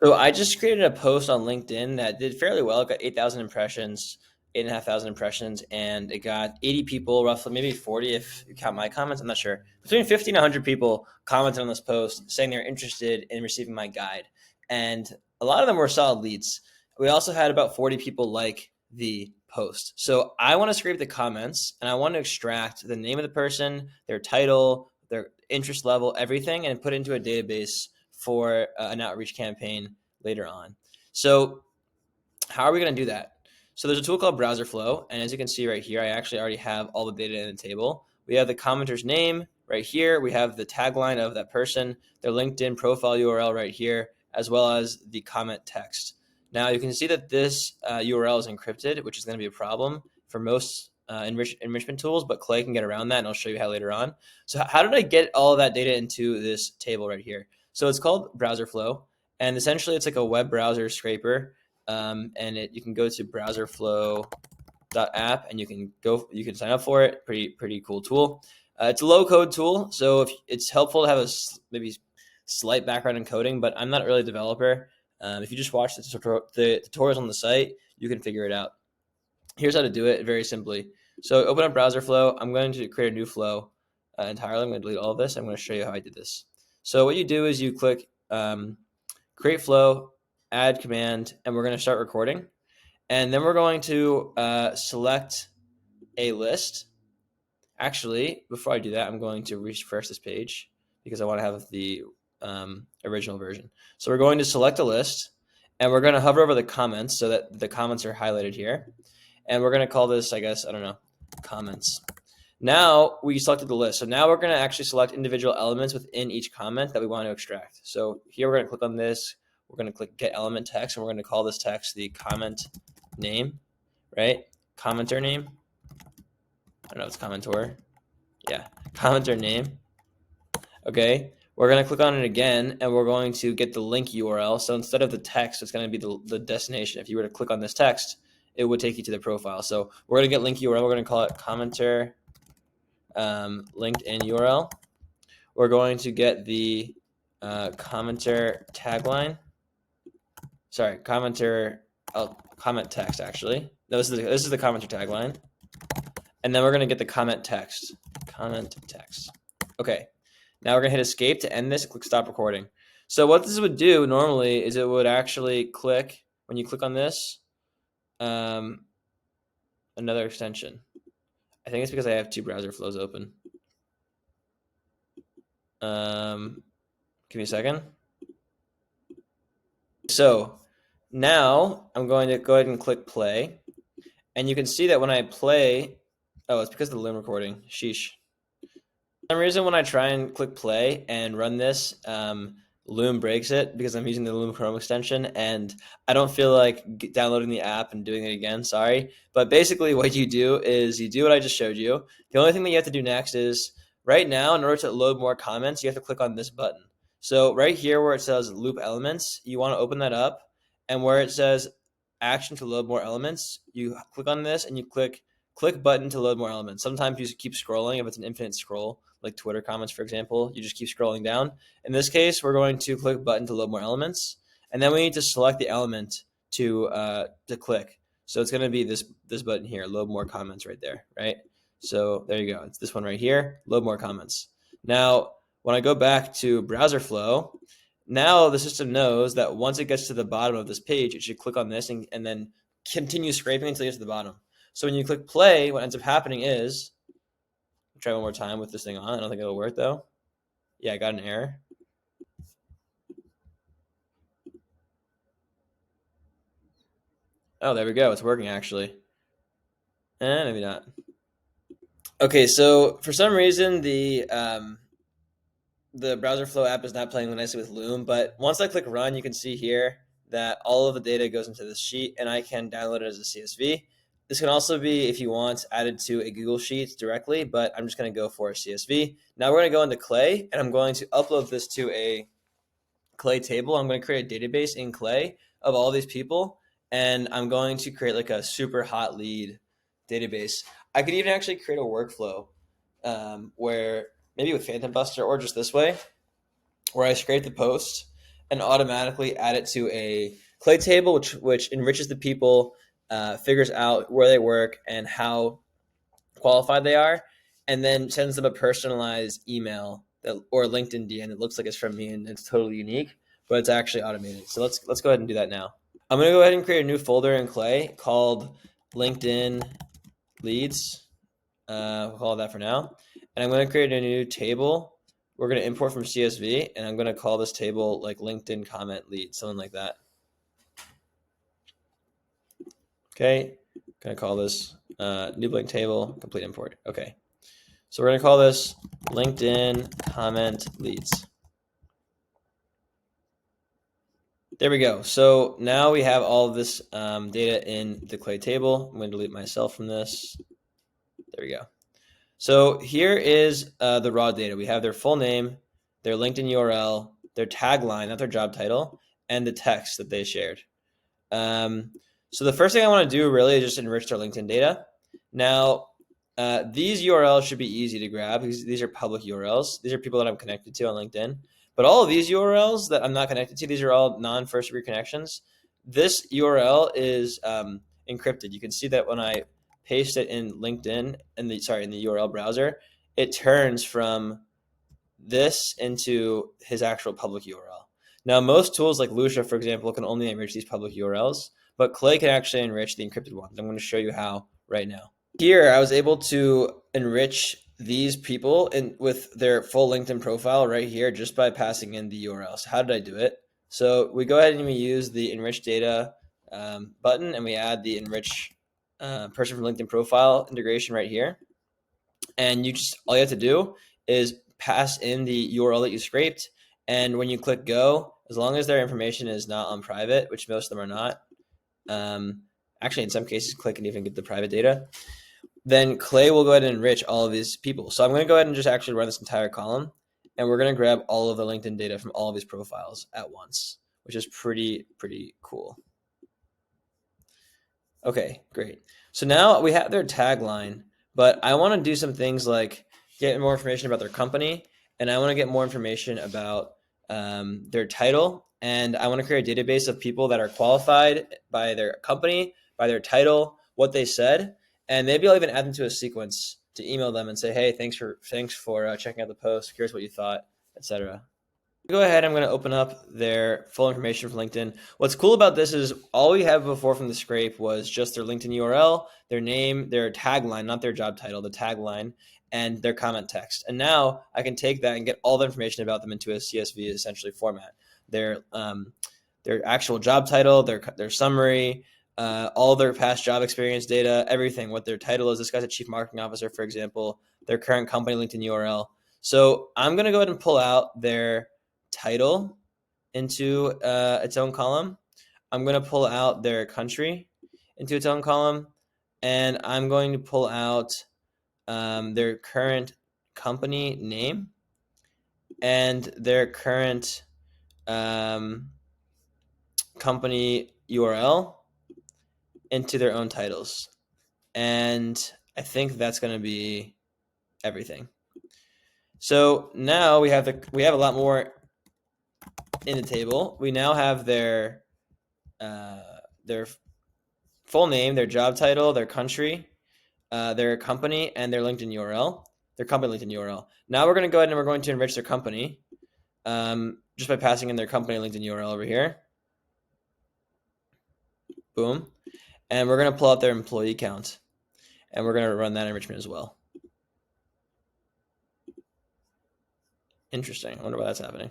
So I just created a post on LinkedIn that did fairly well. It got 8,000 impressions, 8,500 impressions, and it got 80 people, roughly maybe 40 if you count my comments. I'm not sure. Between 50 and 100 people commented on this post saying they're interested in receiving my guide. And a lot of them were solid leads. We also had about 40 people like the post. So I want to scrape the comments and I want to extract the name of the person, their title, their interest level, everything, and put it into a database for an outreach campaign later on. So how are we going to do that? So there's a tool called Browser Flow, and as you can see right here, I actually already have all the data in the table. We have the commenter's name right here. We have the tagline of that person, their LinkedIn profile URL right here, as well as the comment text. Now you can see that this URL is encrypted, which is going to be a problem for most enrichment tools, but Clay can get around that, and I'll show you how later on. So how did I get all of that data into this table right here? So it's called Browser Flow, and essentially it's like a web browser scraper. And you can go to browserflow.app and you can sign up for it. Pretty cool tool. It's a low code tool, so if it's helpful to have a maybe slight background in coding, but I'm not really a developer. If you just watch the tutorials on the site, you can figure it out. Here's how to do it very simply. So open up Browser Flow. I'm going to create a new flow entirely. I'm going to delete all of this. I'm going to show you how I did this. So what you do is you click create flow, add command, and we're going to start recording. And then we're going to select a list. Actually, before I do that, I'm going to refresh this page because I want to have the original version. So we're going to select a list, and we're going to hover over the comments so that the comments are highlighted here. And we're going to call this, I guess, I don't know, comments. Now we selected the list. So now we're going to actually select individual elements within each comment that we want to extract. So here we're going to click on this. We're going to click get element text, and we're going to call this text the comment name, right? Commenter name. I don't know if it's commentor. Yeah, commenter name. Okay, we're going to click on it again, and we're going to get the link URL. So instead of the text, it's going to be the destination. If you were to click on this text, it would take you to the profile. So we're going to get link URL. We're going to call it commenter LinkedIn URL. We're going to get the commenter tagline. Sorry, commenter comment text actually. No, this is the commenter tagline. And then we're going to get the comment text. Comment text. Okay. Now we're going to hit escape to end this and click stop recording. So what this would do normally is it would actually click, when you click on this, another extension. I think it's because I have two browser flows open. Give me a second. So now I'm going to go ahead and click play. And you can see that when I play, oh, it's because of the Loom recording. Sheesh. For some reason, when I try and click play and run this, Loom breaks it because I'm using the Loom Chrome extension, and I don't feel like downloading the app and doing it again. Sorry. But basically what you do is you do what I just showed you. The only thing that you have to do next is right now, in order to load more comments, you have to click on this button. So right here where it says loop elements, you want to open that up, and where it says action to load more elements, you click on this and you click button to load more elements. Sometimes you keep scrolling if it's an infinite scroll, like Twitter comments, for example. You just keep scrolling down. In this case, we're going to click button to load more elements, and then we need to select the element to click. So it's going to be this button here, load more comments right there, right? So there you go. It's this one right here, load more comments. Now, when I go back to browser flow, now the system knows that once it gets to the bottom of this page, it should click on this and then continue scraping until it gets to the bottom. So when you click play, what ends up happening is, try one more time with this thing on. I don't think it'll work though. Yeah, I got an error. Oh, there we go. It's working actually. And maybe not. Okay, so for some reason the browser flow app is not playing nicely with Loom, but once I click run, you can see here that all of the data goes into this sheet, and I can download it as a CSV. This can also be, if you want, added to a Google Sheet directly, but I'm just going to go for a CSV. Now we're going to go into Clay, and I'm going to upload this to a Clay table. I'm going to create a database in Clay of all these people, and I'm going to create like a super hot lead database. I could even actually create a workflow where maybe with Phantom Buster or just this way, where I scrape the post and automatically add it to a Clay table, which enriches the people, figures out where they work and how qualified they are, and then sends them a personalized email or LinkedIn DM that looks like it's from me and it's totally unique, but it's actually automated. So let's go ahead and do that now. I'm going to go ahead and create a new folder in Clay called LinkedIn Leads. We'll call it that for now. And I'm going to create a new table. We're going to import from CSV, and I'm going to call this table like LinkedIn comment lead, something like that. Okay, going to call this new blank table, complete import. Okay, so we're going to call this LinkedIn comment leads. There we go. So now we have all of this data in the Clay table. I'm going to delete myself from this. There we go. So here is the raw data. We have their full name, their LinkedIn URL, their tagline, not their job title, and the text that they shared. So the first thing I want to do really is just enrich their LinkedIn data. Now, these URLs should be easy to grab because these are public URLs. These are people that I'm connected to on LinkedIn. But all of these URLs that I'm not connected to, these are all non-first degree connections. This URL is encrypted. You can see that when I paste it in LinkedIn, in the URL browser, it turns from this into his actual public URL. Now, most tools like Lucia, for example, can only enrich these public URLs, but Clay can actually enrich the encrypted ones. I'm going to show you how right now. Here, I was able to enrich these people with their full LinkedIn profile right here just by passing in the URL. So how did I do it? So we go ahead and we use the enrich data button, and we add the enrich person from LinkedIn profile integration right here. And all you have to do is pass in the URL that you scraped. And when you click go, as long as their information is not on private, which most of them are not, actually in some cases, Clay can even get the private data, then Clay will go ahead and enrich all of these people. So I'm going to go ahead and just actually run this entire column, and we're going to grab all of the LinkedIn data from all of these profiles at once, which is pretty cool. Okay, great. So now we have their tagline, but I want to do some things like get more information about their company, and I want to get more information about their title, and I want to create a database of people that are qualified by their company, by their title, what they said, and maybe I'll even add them to a sequence to email them and say, hey, thanks for checking out the post. Here's what you thought, etc. Go ahead, I'm going to open up their full information from LinkedIn. What's cool about this is all we have before from the scrape was just their LinkedIn URL, their name, their tagline, not their job title, the tagline, and their comment text. And now I can take that and get all the information about them into a CSV essentially format. Their actual job title, their summary, all their past job experience data, everything, what their title is. This guy's a chief marketing officer, for example, their current company LinkedIn URL. So I'm going to go ahead and pull out their title into its own column. I'm going to pull out their country into its own column, and I'm going to pull out their current company name and their current company URL into their own titles. And I think that's going to be everything. So now we have a lot more in the table. We now have their full name, their job title, their country, their company, and their LinkedIn URL, their company LinkedIn URL. Now we're going to go ahead and we're going to enrich their company just by passing in their company LinkedIn URL over here. Boom. And we're going to pull out their employee count, and we're going to run that enrichment as well. Interesting. I wonder why that's happening.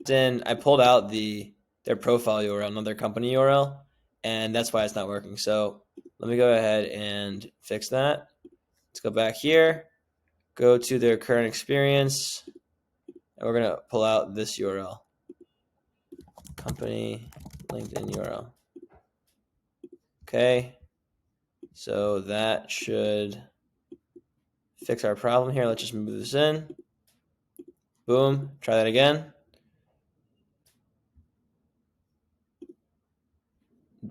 Then I pulled out their profile URL, not their company URL, and that's why it's not working. So let me go ahead and fix that. Let's go back here, go to their current experience, and we're going to pull out this URL, company LinkedIn URL. Okay, so that should fix our problem here. Let's just move this in. Boom, try that again.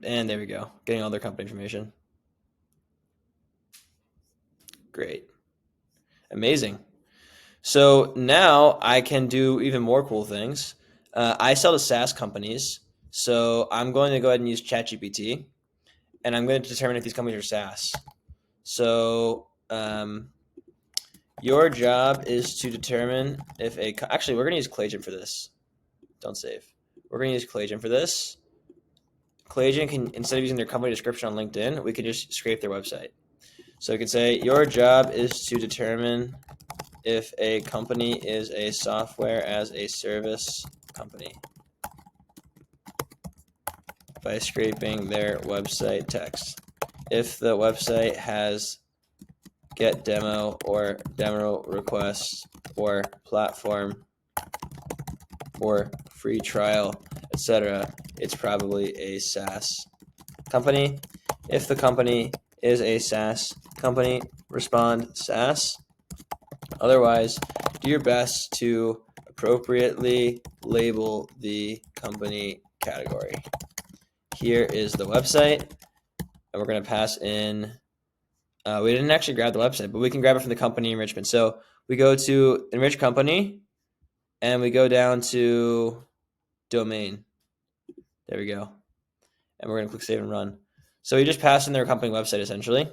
And there we go, getting all their company information. Great. Amazing. So now I can do even more cool things. I sell to SaaS companies, so I'm going to go ahead and use ChatGPT, and I'm going to determine if these companies are SaaS. So your job is to determine if actually, we're going to use Claygen for this. Don't save. We're going to use Claygen for this. Claygen can, instead of using their company description on LinkedIn, we could just scrape their website. So we can say your job is to determine if a company is a software as a service company by scraping their website text. If the website has get demo or demo requests or platform or free trial, etc., it's probably a SaaS company. If the company is a SaaS company, respond SaaS. Otherwise, do your best to appropriately label the company category. Here is the website, and we're going to pass in. We didn't actually grab the website, but we can grab it from the company enrichment. So we go to enrich company, and we go down to domain. There we go. And we're going to click save and run. So we just passed in their company website essentially.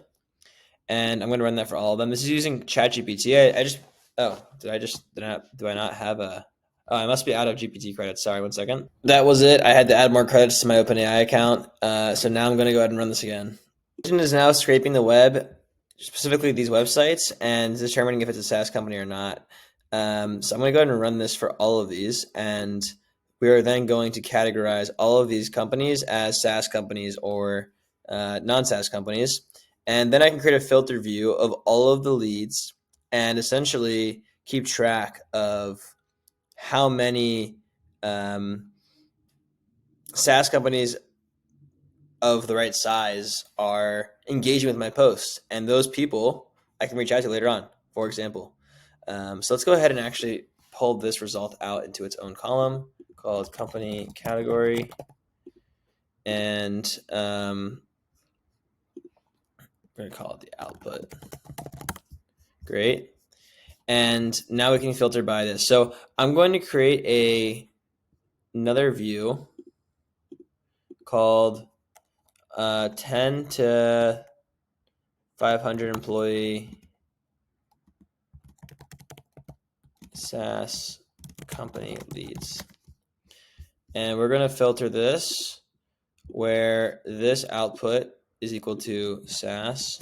And I'm going to run that for all of them. This is using ChatGPT. Do I not have a, oh, I must be out of GPT credits. Sorry, 1 second. That was it. I had to add more credits to my OpenAI account. So now I'm going to go ahead and run this again. Engine is now scraping the web, specifically these websites, and determining if it's a SaaS company or not. So I'm going to go ahead and run this for all of these, and we are then going to categorize all of these companies as SaaS companies or non-SaaS companies. And then I can create a filter view of all of the leads and essentially keep track of how many SaaS companies of the right size are engaging with my posts. And those people I can reach out to later on, for example. So let's go ahead and actually pull this result out into its own column called company category. And we're going to call it the output. Great. And now we can filter by this. So I'm going to create another view called 10 to 500 employee SaaS company leads. And we're going to filter this where this output is equal to SaaS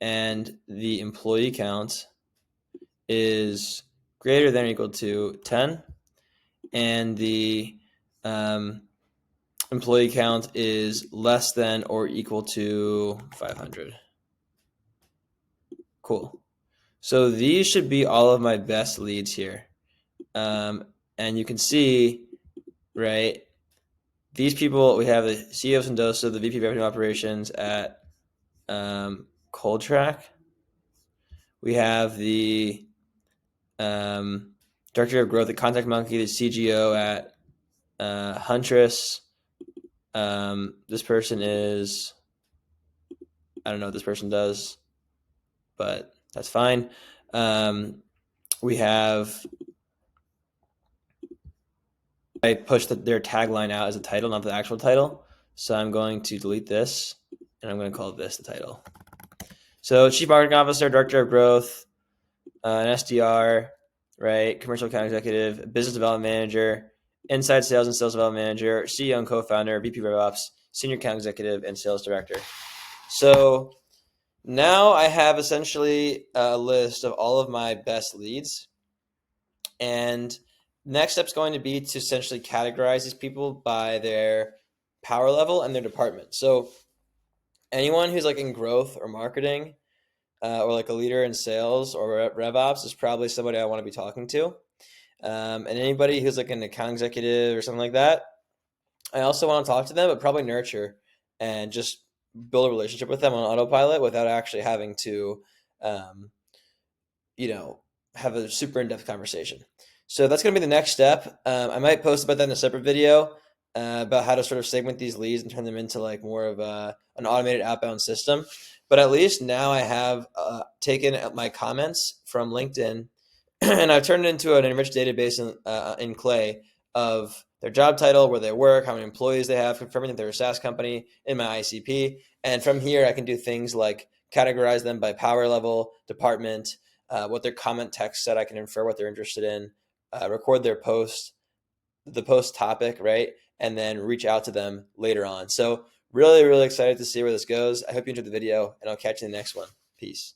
and the employee count is greater than or equal to 10 and the employee count is less than or equal to 500. Cool. So these should be all of my best leads here. And you can see, right, these people, we have the CEO of Sendoso, the VP of Revenue Operations at Cold Track. We have the Director of Growth at Contact Monkey, the CGO at Huntress. This person is, I don't know what this person does, but that's fine. We have, I pushed their tagline out as a title, not the actual title. So I'm going to delete this and I'm going to call this the title. So Chief Marketing Officer, Director of Growth, an SDR, right? Commercial Account Executive, Business Development Manager, Inside Sales and Sales Development Manager, CEO and Co-founder, VP RevOps, Senior Account Executive, and Sales Director. So now I have essentially a list of all of my best leads. And next step is going to be to essentially categorize these people by their power level and their department. So anyone who's like in growth or marketing or like a leader in sales or RevOps is probably somebody I want to be talking to. And anybody who's like an account executive or something like that, I also want to talk to them, but probably nurture and just build a relationship with them on autopilot without actually having to, have a super in-depth conversation. So that's going to be the next step. I might post about that in a separate video about how to sort of segment these leads and turn them into like more of an automated outbound system. But at least now I have taken my comments from LinkedIn and I've turned it into an Enrich database in Clay of their job title, where they work, how many employees they have, confirming that they're a SaaS company in my ICP. And from here, I can do things like categorize them by power level, department, what their comment text said. I can infer what they're interested in, record their post, the post topic, right? And then reach out to them later on. So really, really excited to see where this goes. I hope you enjoyed the video, and I'll catch you in the next one. Peace.